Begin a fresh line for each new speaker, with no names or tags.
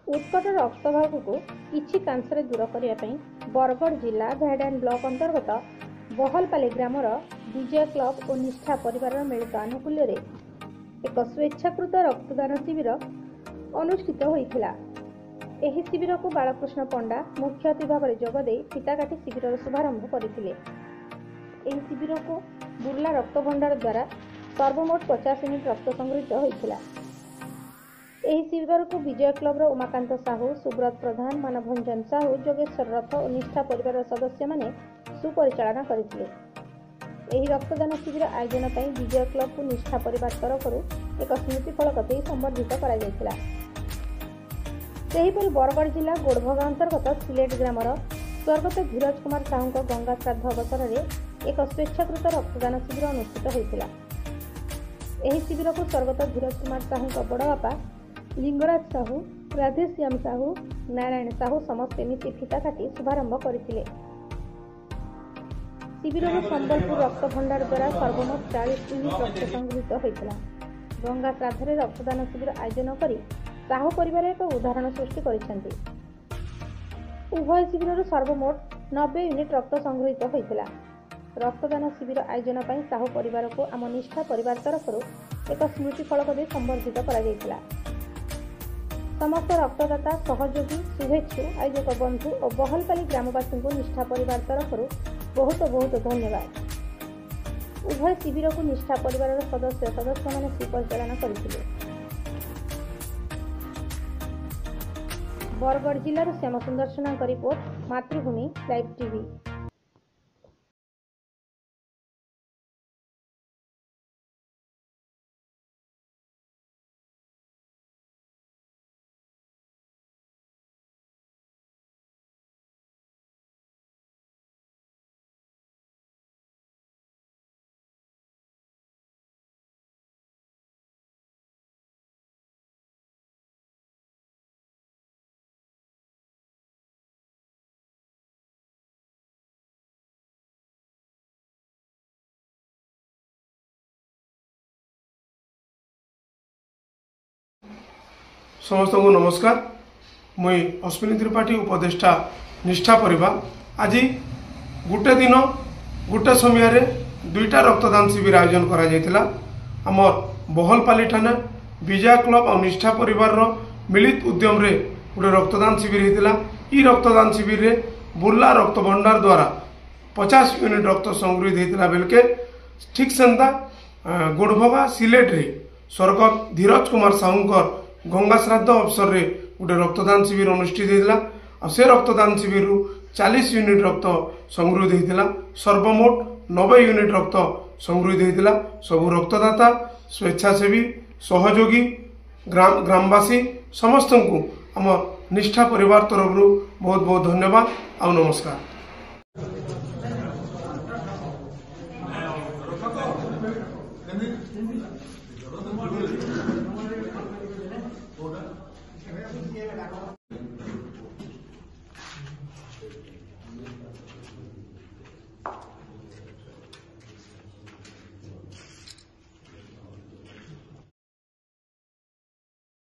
उत्कट रक्तभाव को किछि कांशरे दूर करने बरगढ़ जिला भेड़ान ब्लॉक अंतर्गत बहलपाली ग्रामर विजय क्लब और निष्ठा परिवार मिलित आनुकूल्य एक स्वेच्छाकृत रक्तदान शिविर अनुष्ठित होता। यह शिविर को बालकृष्ण पंडा मुख्य अतिथि भाव में जोगदे फिताकाटी शिविर शुभारंभ करते। शिविर को बुर्ला रक्त भंडार द्वारा सर्वमोट 50 यूनिट रक्त संग्रहित होता। शिविर को विजय क्लब उमाकांत साहू, सुब्रत प्रधान, मानभंजन साहू, जोगेश्वर रथ और निष्ठा परिवार सदस्य माने सुपरिचालना करथिले। रक्तदान शिविर आयोजन पर विजय क्लब को निष्ठा परिवार तरफ एक स्मृति फलक दे संबर्धित करा जायतिला। सेहीपरि बरगढ़ जिला गोड़भगा अंतर्गत सिलेट ग्रामर स्वर्गत धीरज कुमार साहू गंगा श्राद्ध अवसर में एक स्वेच्छाकृत रक्तदान शिविर अनुष्ठित होता। शिविर को स्वर्गत धीरज कुमार साहू बड़ बापा लिंगराज साहू, राधेश्याम साहू, नारायण साहू समस्ते मिसी फिता काटी शुभारंभ करथिले। शिविर में संबलपुर रक्त भंडार द्वारा सर्वमोट 40 यूनिट रक्त संग्रहित होता। गंगा श्राद्ध रक्तदान शिविर आयोजन कर साहू परिवार एक उदाहरण सृष्टि करिसेंती। उभय शिविर सर्वमोट 90 यूनिट रक्त संग्रहित होता। रक्तदान शिविर आयोजन पर साहू परिवार को आम निष्ठा परिवार तरफ एक स्मृति फलक दे संबर्धित करा जायतिला। समस्त रक्तदाता, सहयोगी, शुभेच्छु, आयोजक बंधु और बहलपाली ग्रामवासी को निष्ठा परिवार तरफ बहुत बहुत धन्यवाद। उभय शिविर को निष्ठा परिवार सदस्य मैंने सुपरिचालना करथिले। बरगढ़ जिलार श्याम सुंदर सुना रिपोर्ट, मातृभूमि लाइव टीवी।
समस्त को नमस्कार। मुई अश्विनी त्रिपाठी उपदेष्टा निष्ठा परिवार। आज गोटे दिन गोटे समय रे दुईटा रक्तदान शिविर आयोजन करा जायतिला। आमर बहलपाली थाना विजय क्लब और निष्ठा परिवार मिलित उद्यम रे गोटे रक्तदान शिविर होता। ई रक्तदान शिविर रे बुर्ला रक्त भंडार द्वारा 50 यूनिट रक्त संग्रहित होता बेलके ठीक सेंता गोड़भगा सिलेट रे स्वर्गत धीरज कुमार साहू गंगा श्राद्ध अवसर रे गोटे रक्तदान शिविर अनुष्ठित होता। से रक्तदान शिविर 40 यूनिट रक्त संग्रहित होता। सर्वमोट 90 यूनिट रक्त संग्रहित होता। सबु रक्तदाता, स्वेच्छासेवी, सहयोगी, ग्रामवासी समस्त को आम निष्ठा परिवार तरफ बहुत बहुत धन्यवाद और नमस्कार।